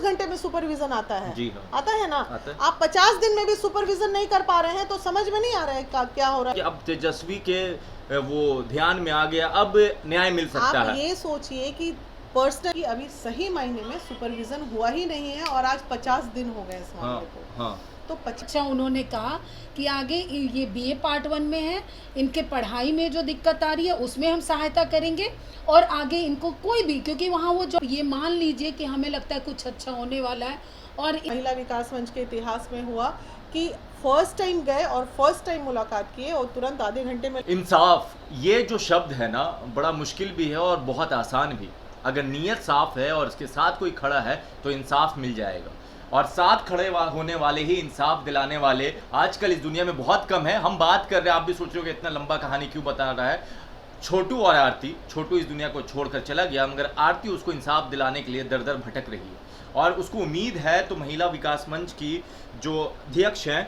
घंटे में सुपरविजन आता है। जी हाँ। आता है ना? आता है। आप 50 दिन में भी सुपरविजन नहीं कर पा रहे हैं तो समझ में नहीं आ रहा है क्या हो रहा कि है। अब तेजस्वी के वो ध्यान में आ गया, अब न्याय मिल सकता आप है। ये सोचिए कि पर्सनली अभी सही मायने में सुपरविजन हुआ ही नहीं है और आज 50 दिन हो गए इस हाँ मामले को। हाँ। तो अच्छा उन्होंने कहा कि आगे ये बीए पार्ट 1 में है, इनके पढ़ाई में जो दिक्कत आ रही है उसमें हम सहायता करेंगे और आगे इनको कोई भी, क्योंकि वहाँ वो जो ये मान लीजिए कि हमें लगता है कुछ अच्छा होने वाला है। और महिला विकास मंच के इतिहास में हुआ कि फर्स्ट टाइम गए और फर्स्ट टाइम मुलाकात किए और तुरंत आधे घंटे में इंसाफ, ये जो शब्द है ना, बड़ा मुश्किल भी है और बहुत आसान भी। अगर नीयत साफ है और उसके साथ कोई खड़ा है तो इंसाफ मिल जाएगा। और साथ खड़े होने वाले ही इंसाफ दिलाने वाले आजकल इस दुनिया में बहुत कम है। हम बात कर रहे हैं, आप भी सोच रहे हो कि इतना लंबा कहानी क्यों बता रहा है। छोटू और आरती, छोटू इस दुनिया को छोड़कर चला गया, मगर आरती उसको इंसाफ दिलाने के लिए दर दर भटक रही है और उसको उम्मीद है। तो महिला विकास मंच की जो अध्यक्ष हैं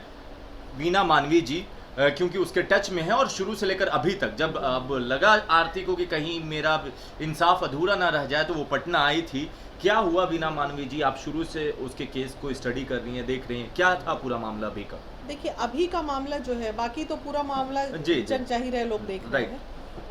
वीना मानवी जी, क्योंकि उसके टच में है और शुरू से लेकर अभी तक, जब अब लगा आरती को कि कहीं मेरा इंसाफ अधूरा ना रह जाए, तो वो पटना आई थी। क्या हुआ वीना मानवी जी, आप शुरू से उसके केस को स्टडी कर रही हैं, देख रही हैं, क्या था पूरा मामला अभी का? देखिए अभी का मामला जो है, बाकी तो पूरा मामला जी। जन जाहिर है लोग देख रहे हैं।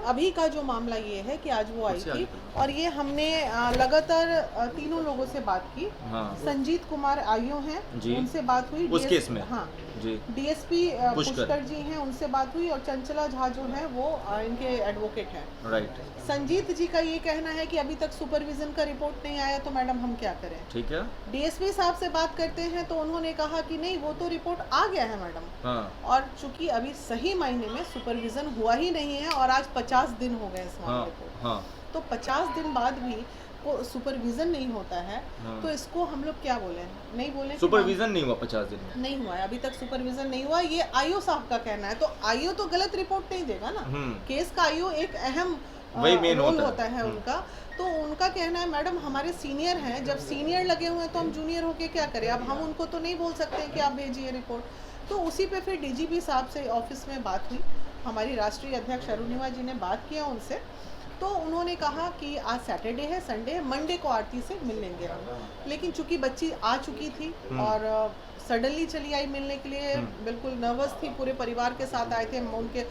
अभी का जो मामला ये है कि आज वो आई थी और ये हमने लगातार तीनों लोगों से बात की। हाँ। संजीत कुमार आईओ हैं, जी। उनसे बात हुई उस केस में। हाँ जी। डीएसपी पुष्कर पुष्कर जी हैं, उनसे बात हुई और चंचला झा जो है वो इनके एडवोकेट हैं। राइट। संजीत जी का ये कहना है कि अभी तक सुपरविजन का रिपोर्ट नहीं आया, तो मैडम हम क्या करें। ठीक है। डीएसपी साहब से बात करते हैं तो उन्होंने कहा कि नहीं, वो तो रिपोर्ट आ गया है मैडम। हाँ। और चूंकि अभी सही मायने में सुपरविजन हुआ ही नहीं है और आज 50 दिन हो गए इस मामले को। हाँ। तो 50 दिन बाद भी को सुपरविजन नहीं होता है। हाँ। तो इसको हम लोग क्या बोले, नहीं बोले कि सुपरविजन नहीं हुआ 50 दिन में? नहीं हुआ है, अभी तक सुपरविजन नहीं हुआ, ये आईओ साहब का कहना है। तो आईओ तो गलत रिपोर्ट नहीं देगा ना। केस का आईओ एक अहम वही मेन रोल होता होता है उनका। तो उनका कहना है मैडम हमारे सीनियर हैं, जब सीनियर लगे हुए हैं तो हम जूनियर होके क्या करें। अब हम उनको तो नहीं बोल सकते हैं कि आप भेजिए रिपोर्ट। तो उसी पे फिर डीजीपी साहब से ऑफिस में बात हुई, हमारी राष्ट्रीय अध्यक्ष अरुणिमा जी ने बात किया उनसे। तो उन्होंने कहा कि आज सैटरडे है, संडे है, मंडे को आरती से मिल लेंगे हम। लेकिन चूंकि बच्ची आ चुकी थी और सडनली चली आई मिलने के लिए, बिल्कुल नर्वस थी, पूरे परिवार के साथ आए थे। उनके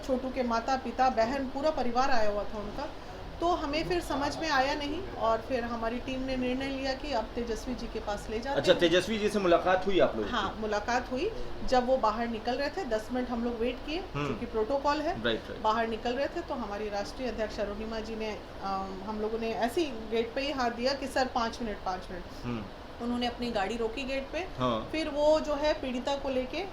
छोटू के माता पिता बहन पूरा परिवार आया हुआ था उनका। तो हमें फिर समझ में आया नहीं और फिर हमारी टीम ने निर्णय लिया कि अब तेजस्वी जी के पास ले जाते अच्छा, हैं। तेजस्वी जी से मुलाकात हुई आप लोगों की? हाँ, मुलाकात हुई। जब वो बाहर निकल रहे थे 10 मिनट हम लोग वेट किए, क्योंकि प्रोटोकॉल है। राइट। बाहर निकल रहे थे तो हमारी राष्ट्रीय अध्यक्ष अरुणिमा जी ने हम लोगों ने ऐसे ही गेट पे ही हाथ दिया कि सर 5 मिनट। उन्होंने अपनी गाड़ी रोकी गेट पे। हाँ। फिर वो जो है पीड़िता को लेके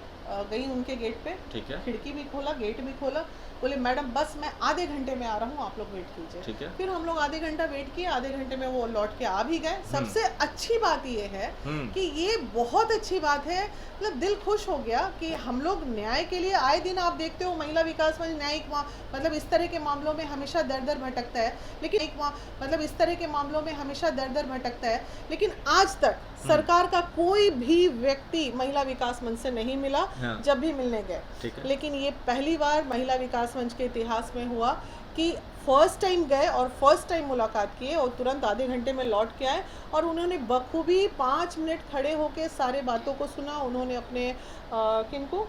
गई उनके गेट पे। ठीक है। खिड़की भी खोला, गेट भी खोला, बोले मैडम बस मैं आधे घंटे में आ रहा हूँ, आप लोग वेट कीजिए। ठीक है। फिर हम लोग आधे घंटा वेट किए, आधे घंटे में वो लौट के आ भी गए। सबसे अच्छी बात ये है कि ये बहुत अच्छी बात है, मतलब दिल खुश हो गया कि हम लोग न्याय के लिए आए दिन, आप देखते हो महिला विकास मंच न्यायिक मतलब इस तरह के मामलों में हमेशा दर दर भटकता है, लेकिन मतलब इस तरह के मामलों में हमेशा दर दर भटकता है, लेकिन आज तक सरकार का कोई भी व्यक्ति महिला विकास मंच से नहीं मिला। हाँ। जब भी मिलने गए। लेकिन ये पहली बार महिला विकास मंच के इतिहास में हुआ कि फर्स्ट टाइम गए और फर्स्ट टाइम मुलाकात किए और तुरंत आधे घंटे में लौट के आए और उन्होंने बखूबी 5 मिनट खड़े होकर सारे बातों को सुना। उन्होंने अपने किनको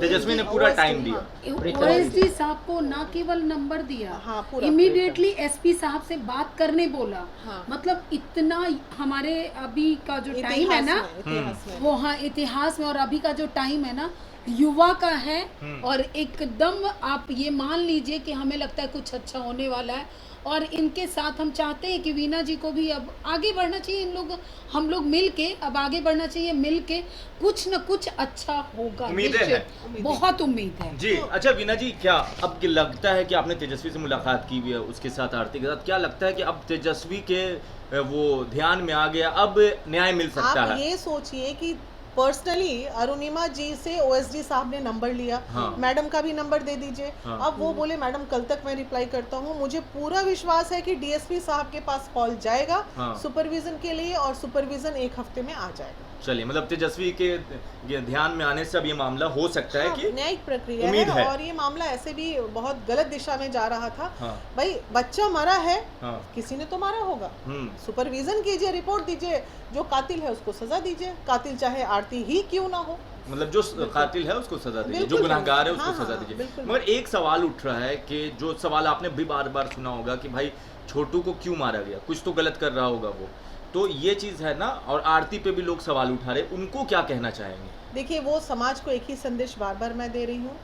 तेजस्वी ने पूरा टाइम दिया। ओएसडी साहब को ना केवल नंबर दिया, हाँ, पूरा इमीडिएटली एसपी साहब से बात करने बोला। हाँ। मतलब इतना हमारे अभी का जो टाइम है ना, इतिहास में। वो हाँ इतिहास में, और अभी का जो टाइम है ना युवा का है और एकदम आप ये मान लीजिए कि हमें लगता है कुछ अच्छा होने वाला है। और इनके साथ हम चाहते हैं कि वीना जी को भी अब आगे बढ़ना चाहिए। हम लोग मिल के अब आगे बढ़ना चाहिए, मिल के कुछ न कुछ अच्छा होगा। उम्मीदें हैं, बहुत उम्मीद है जी। अच्छा वीना जी, क्या अब लगता है कि आपने तेजस्वी से मुलाकात की हुई है, उसके साथ आरती के साथ, क्या लगता है कि अब तेजस्वी के वो ध्यान में आ गया, अब न्याय मिल सकता आप है? ये सोचिए कि पर्सनली अरुणिमा जी से ओएसडी साहब ने नंबर लिया, हाँ। मैडम का भी नंबर दे दीजिए। हाँ। अब वो बोले मैडम कल तक मैं रिप्लाई करता हूँ। मुझे पूरा विश्वास है कि डीएसपी साहब के पास कॉल जाएगा हाँ। सुपरविजन के लिए, और सुपरविजन एक हफ्ते में आ जाएगा। चलिए, मतलब तेजस्वी के ध्यान में आने से अब ये मामला हो सकता है हाँ, कि न्यायिक प्रक्रिया उम्मीद है। और ये मामला ऐसे भी बहुत गलत दिशा में जा रहा था। हाँ। भाई बच्चा मरा है, हाँ। किसी ने तो मारा होगा, हम्म। सुपरविजन कीजिए, रिपोर्ट दीजिए, जो कातिल है उसको सजा दीजिए, कातिल चाहे आरती ही क्यों ना हो। मतलब जो कातिल है उसको सजा दीजिए, जो बिल्कुल, गुनहगार है उसको हाँ, सजा हाँ, दीजिए। बिल्कुल। मगर एक सवाल उठ रहा है कि जो सवाल आपने भी बार बार सुना होगा कि भाई छोटू को क्यों मारा गया, कुछ तो गलत कर रहा होगा वो, तो ये चीज़ है ना। और आरती पे भी लोग सवाल उठा रहे, उनको क्या कहना चाहेंगे? देखिए, वो समाज को एक ही संदेश बार बार मैं दे रही हूँ,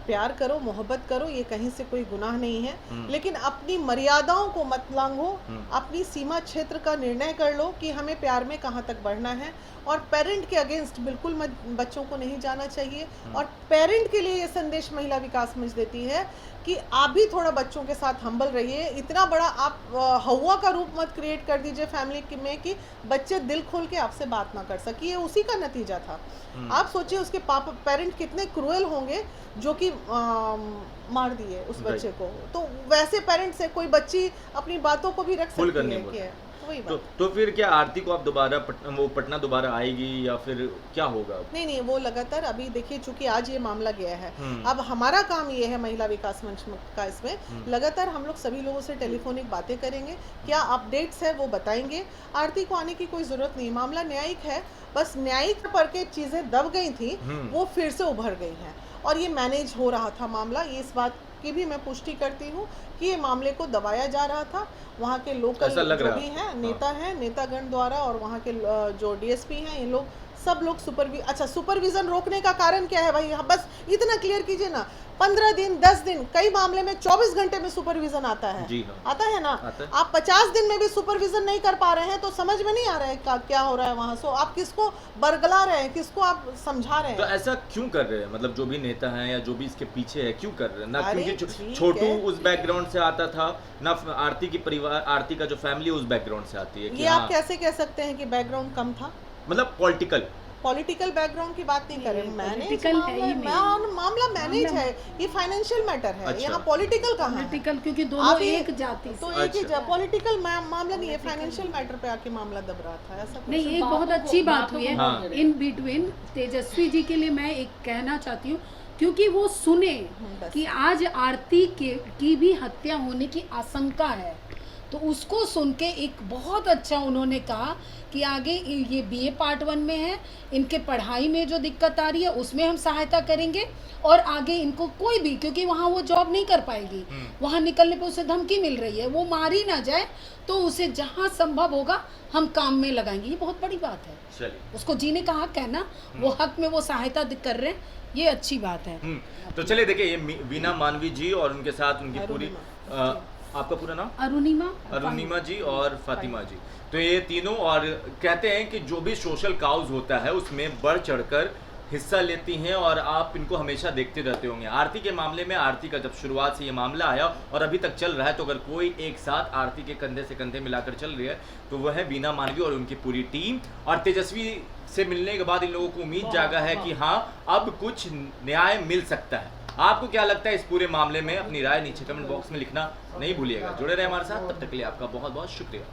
प्यार करो, मोहब्बत करो, ये कहीं से कोई गुनाह नहीं है, लेकिन अपनी मर्यादाओं को मत लांघो, अपनी सीमा क्षेत्र का निर्णय कर लो कि हमें प्यार में कहाँ तक बढ़ना है। और पेरेंट के अगेंस्ट बिल्कुल बच्चों को नहीं जाना चाहिए। और पेरेंट के लिए ये संदेश महिला विकास मंच देती है कि आप भी थोड़ा बच्चों के साथ हम्बल रहिए। इतना बड़ा आप हवा का रूप मत क्रिएट कर दीजिए फैमिली में कि बच्चे दिल खोल के आपसे बात ना कर सके। ये उसी का नतीजा था। आप सोचिए उसके पेरेंट कितने क्रूएल होंगे जो कि मार दिए उस बच्चे को। तो वैसे पेरेंट से कोई बच्ची अपनी बातों को भी रख सकती है कि वही बात। तो फिर क्या आरती को आप दोबारा पटना दोबारा आएगी या फिर क्या होगा? नहीं, वो लगातार अभी देखिए, चूंकि आज ये मामला गया है, अब हमारा काम ये है महिला विकास मंच का, इसमें लगातार हम लोग सभी लोगों से टेलीफोनिक बातें करेंगे, क्या अपडेट्स है वो बताएंगे। आरती को आने की कोई जरूरत नहीं, मामला न्यायिक है, बस न्यायिक पर के चीजें दब गई थी, वो फिर से उभर गई हैं और ये मैनेज हो रहा था मामला। ये इस बात की भी मैं पुष्टि करती हूँ कि ये मामले को दबाया जा रहा था। वहाँ के लोकल जो भी हैं नेता हैं, नेतागण द्वारा, और वहाँ के जो डीएसपी हैं, ये लोग सब लोग सुपरविजन रोकने का कारण क्या है भाई? बस इतना क्लियर कीजिए ना। 15 दिन, 10 दिन, कई मामले में 24 घंटे में सुपरविजन आता है। जी हाँ। आता है ना। आता है। आप 50 दिन में भी सुपरविजन नहीं कर पा रहे हैं तो समझ में नहीं आ रहा है क्या हो रहा है वहाँ। सो आप किसको बरगला रहे हैं, किसको आप समझा रहे हैं? तो ऐसा क्यों कर रहे हैं? मतलब जो भी नेता हैं या जो भी इसके पीछे है, क्यों कर रहे हैं? ना अरे क्योंकि छोटू उस बैकग्राउंड से आता था, ना आरती की परिवार, आरती का जो फैमिली उस बैकग्राउंड से आती है। ये आप कैसे कह सकते हैं कि बैकग्राउंड कम था? मतलब पॉलिटिकल बैकग्राउंड की बात नहीं कर रहे। political है ही मामला मैनेज है, ये फाइनेंशियल मैटर है। यहाँ पॉलिटिकल कहाँ है? पॉलिटिकल, क्योंकि दोनों एक जाति से। तो एक ही पॉलिटिकल मामला नहीं है, फाइनेंशियल मैटर पे आके मामला दब रहा था। ऐसा कुछ नहीं, एक बहुत अच्छी बात हुई है। हाँ। इन बिटवीन तेजस्वी जी के लिए मैं एक कहना चाहती हूँ, क्योंकि वो सुने कि आज आरती की भी हत्या होने की आशंका है, तो उसको सुन के एक बहुत अच्छा उन्होंने कहा कि आगे ये बीए पार्ट 1 में है, इनके पढ़ाई में जो दिक्कत आ रही है उसमें हम सहायता करेंगे, और आगे इनको कोई भी, क्योंकि वहाँ वो जॉब नहीं कर पाएगी, वहाँ निकलने पे उसे धमकी मिल रही है, वो मारी ना जाए तो उसे जहाँ संभव होगा हम काम में लगाएंगे। ये बहुत बड़ी बात है। चलिए, उसको जीने का हक है ना, वो हक में वो सहायता कर रहे हैं, ये अच्छी बात है। तो चलिए देखिए, ये वीना मानवी जी और उनके साथ उनकी पूरी आपका पूरा नाम? अरुणिमा जी और फातिमा जी। तो ये तीनों, और कहते हैं कि जो भी सोशल काउज होता है उसमें बढ़ चढ़कर हिस्सा लेती हैं और आप इनको हमेशा देखते रहते होंगे। आरती के मामले में, आरती का जब शुरुआत से ये मामला आया और अभी तक चल रहा है, तो अगर कोई एक साथ आरती के कंधे से कंधे मिलाकर चल रही है तो वह है वीना मानवी और उनकी पूरी टीम। और तेजस्वी से मिलने के बाद इन लोगों को उम्मीद जागा है कि हाँ, अब कुछ न्याय मिल सकता है। आपको क्या लगता है इस पूरे मामले में? अपनी राय नीचे कमेंट बॉक्स में लिखना नहीं भूलिएगा। जुड़े रहे हमारे साथ, तब तक के लिए आपका बहुत बहुत शुक्रिया।